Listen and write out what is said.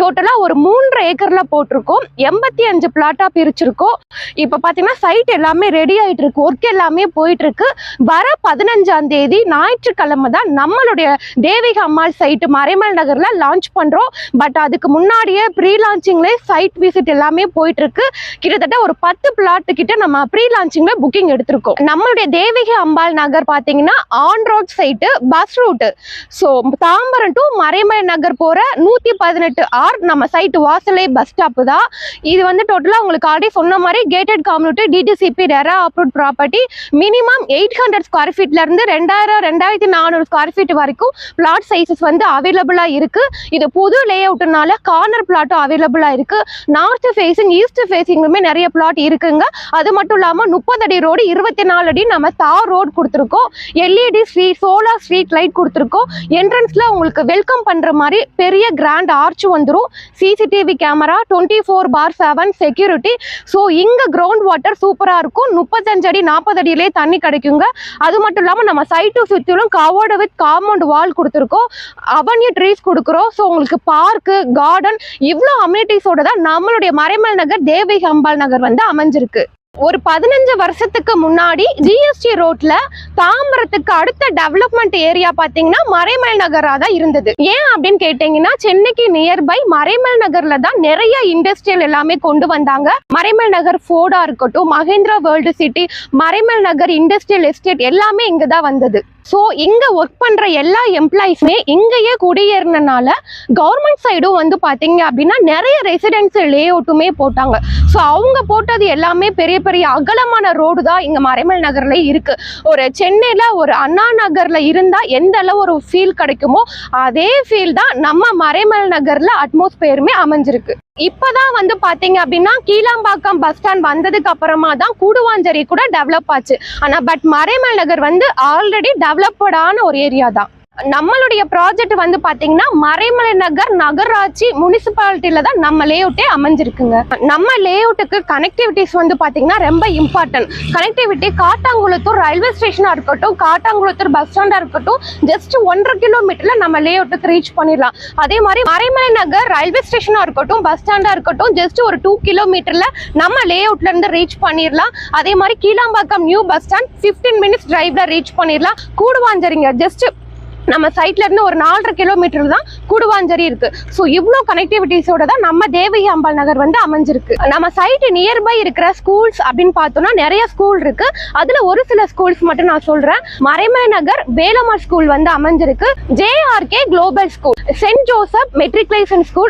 டோட்டலா ஒரு 3 ஏக்கர்ல போட்டிருக்கோம். 85 பிளாட்டா பிரிச்சிருக்கோம். இப்ப பாத்தீங்கன்னா சைட் எல்லாமே ரெடி ஆயிட்டு இருக்கு, ஒர்க் எல்லாமே போயிட்டு இருக்கு. வர 15ஆம் தேதி ஞாயிற்றுக்கிழமை தான் நம்மளுடைய தேவிக அம்மாள் சைட் மறைமல் நகர்ல லான்ச் பண்றோம். பட் அதுக்கு முன்னாடியே ப்ரீ லான்ச்சிங்ல சைட் விசிட் எல்லாமே போயிட்டு இருக்கு. கிட்டத்தட்ட ஒரு 10 பிளாட் கிட்ட நம்ம ப்ரீ லான்ச்சிங்ல புக்கிங் எடுத்திருக்கோம். நம்மளுடைய தேவிக அம்பாள் நகர் பாத்தீங்கன்னா on road side, bus route. So Tambaram to Maraimalai Nagar போற 118R நம்ம சைட் வாசலே பஸ் ஸ்டாப் தான். இது வந்து டோட்டலா உங்களுக்கு ஆல்ரெடி சொன்ன மாதிரி gated community, DTCP, RERA approved property. Minimum 800 square ஃபீட்ல இருந்து 2400 ஸ்கொயர் ஃபீட் வரைக்கும் பிளாட் சைசஸ் வந்து அவைலபிளா இருக்கு. இது புது லே அவுட்னால கார்னர் பிளாட்டும் அவைலபிளா இருக்கு. நார்த் ஃபேசிங், ஈஸ்ட் ஃபேசிங்லுமே நிறைய பிளாட் இருக்குங்க. அது மட்டும் இல்லாம 30 அடி ரோடு, 24 அடி நம்ம தார் ரோடு கொடுத்துருக்கோம். எல்இடி சோலார் ஸ்ட்ரீட் லைட் கொடுத்துருக்கோம். என்ட்ரன்ஸ்ல உங்களுக்கு வெல்கம் பண்ற மாதிரி பெரிய கிராண்ட் ஆர்ச் வந்துரும். CCTV camera, 24/7 security. ஸோ இங்க கிரவுண்ட் வாட்டர் சூப்பரா இருக்கும். 35 அடி 40 அடியிலே தண்ணி கிடைக்குங்க. அது மட்டும் இல்லாம நம்ம சைட்டு சுத்திலும் கவர்டு வித் காம்பவுண்ட் வால் கொடுத்துருக்கோம். அவென்யூ ட்ரீஸ் கொடுக்குறோம். ஸோ உங்களுக்கு பார்க்கு, கார்டன், இவ்வளோ அம்யூனிட்டிஸோட தான் நம்மளுடைய மறைமல் நகர் தேவிக அம்பாள் நகர் வந்து அமைஞ்சிருக்கு. ஒரு 15 வருஷத்துக்கு முன்னாடி ஜிஎஸ்டி ரோட்ல தாம்பரத்துக்கு அடுத்த டெவலப்மெண்ட் ஏரியா பாத்தீங்கன்னா மறைமல் நகரா தான் இருந்தது. ஏன் அப்படின்னு கேட்டீங்கன்னா, சென்னைக்கு நியர்பை மறைமல் நகர்ல தான் நிறைய இண்டஸ்ட்ரியல் எல்லாமே கொண்டு வந்தாங்க. மறைமல் நகர் ஃபோர்டா இருக்கட்டும், மகேந்திரா வேர்ல்டு சிட்டி, மறைமல் நகர் இண்டஸ்ட்ரியல் எஸ்டேட் எல்லாமே இங்க தான் வந்தது. ஸோ இங்க ஒர்க் பண்ற எல்லா எம்ப்ளாயிஸுமே இங்கேயே குடியேறினால கவர்மெண்ட் சைடும் வந்து பாத்தீங்க அப்படின்னா நிறைய ரெசிடென்சியல் லே அவுட்டுமே போட்டாங்க. ஸோ அவங்க போட்டது எல்லாமே பெரிய பெரிய அகலமான ரோடு தான் இங்க மறைமல் நகர்ல இருக்கு. ஒரு சென்னையில ஒரு அண்ணா நகர்ல இருந்தா எந்த அளவு ஒரு ஃபீல் கிடைக்குமோ அதே ஃபீல் தான் நம்ம மறைமல் நகர்ல அட்மாஸ்பியருமே அமைஞ்சிருக்கு. இப்பதான் வந்து பாத்தீங்க அப்படின்னா கீழாம்பாக்கம் பஸ் ஸ்டாண்ட் வந்ததுக்கு அப்புறமா தான் கூடுவாஞ்சேரி கூட டெவலப் ஆச்சு. ஆனா பட் மறைமல் நகர் வந்து ஆல்ரெடி டெவலப்டான ஒரு ஏரியா தான். நம்மளுடைய ப்ராஜெக்ட் வந்து பாத்தீங்கன்னா மறைமலை நகர் நகராட்சி முனிசிபாலிட்டியில தான் நம்ம லேஅவுட்டே அமைஞ்சிருக்குங்க. நம்ம லேஅவுட்டுக்கு கனெக்டிவிட்டிஸ் வந்து பாத்தீங்கன்னா ரொம்ப இம்பார்ட்டன்ட். கனெக்டிவிட்டி காட்டாங்குளத்தூர் ரயில்வே ஸ்டேஷனா இருக்கட்டும், காட்டாங்குளத்தூர் பஸ் ஸ்டாண்டா இருக்கட்டும், ஜஸ்ட் 1.5 கிலோமீட்டர்ல நம்ம லேஅவுட்டுக்கு ரீச் பண்ணிடலாம். அதே மாதிரி மறைமலை நகர் ரயில்வே ஸ்டேஷனா இருக்கட்டும், பஸ் ஸ்டாண்டா இருக்கட்டும், ஜஸ்ட் ஒரு 2 கிலோமீட்டர்ல நம்ம லேஅவுட்ல இருந்து ரீச் பண்ணிடலாம். அதே மாதிரி Kilambakkam new bus stand 15 minutes டிரைவ்ல ரீச் பண்ணிடலாம். கூடுவாஞ்சேரிங்க ஜஸ்ட் நம்ம சைட்ல இருந்து ஒரு 4.5 கிலோமீட்டர் தான் கூடுவாஞ்சேரி இருக்கு. ஸோ இவ்வளோ கனெக்டிவிட்டிஸோட தான் நம்ம தேவிக அம்பாள் நகர் வந்து அமைஞ்சிருக்கு. நம்ம சைட்டு நியர்பை இருக்கிற ஸ்கூல்ஸ் அப்படின்னு பார்த்தோம்னா நிறைய ஸ்கூல் இருக்கு. அதுல ஒரு சில ஸ்கூல்ஸ் மட்டும் நான் சொல்றேன். மறைமல் நகர் வேலம்மாள் ஸ்கூல் வந்து அமைஞ்சிருக்கு. JRK global school, saint Joseph matriculation school,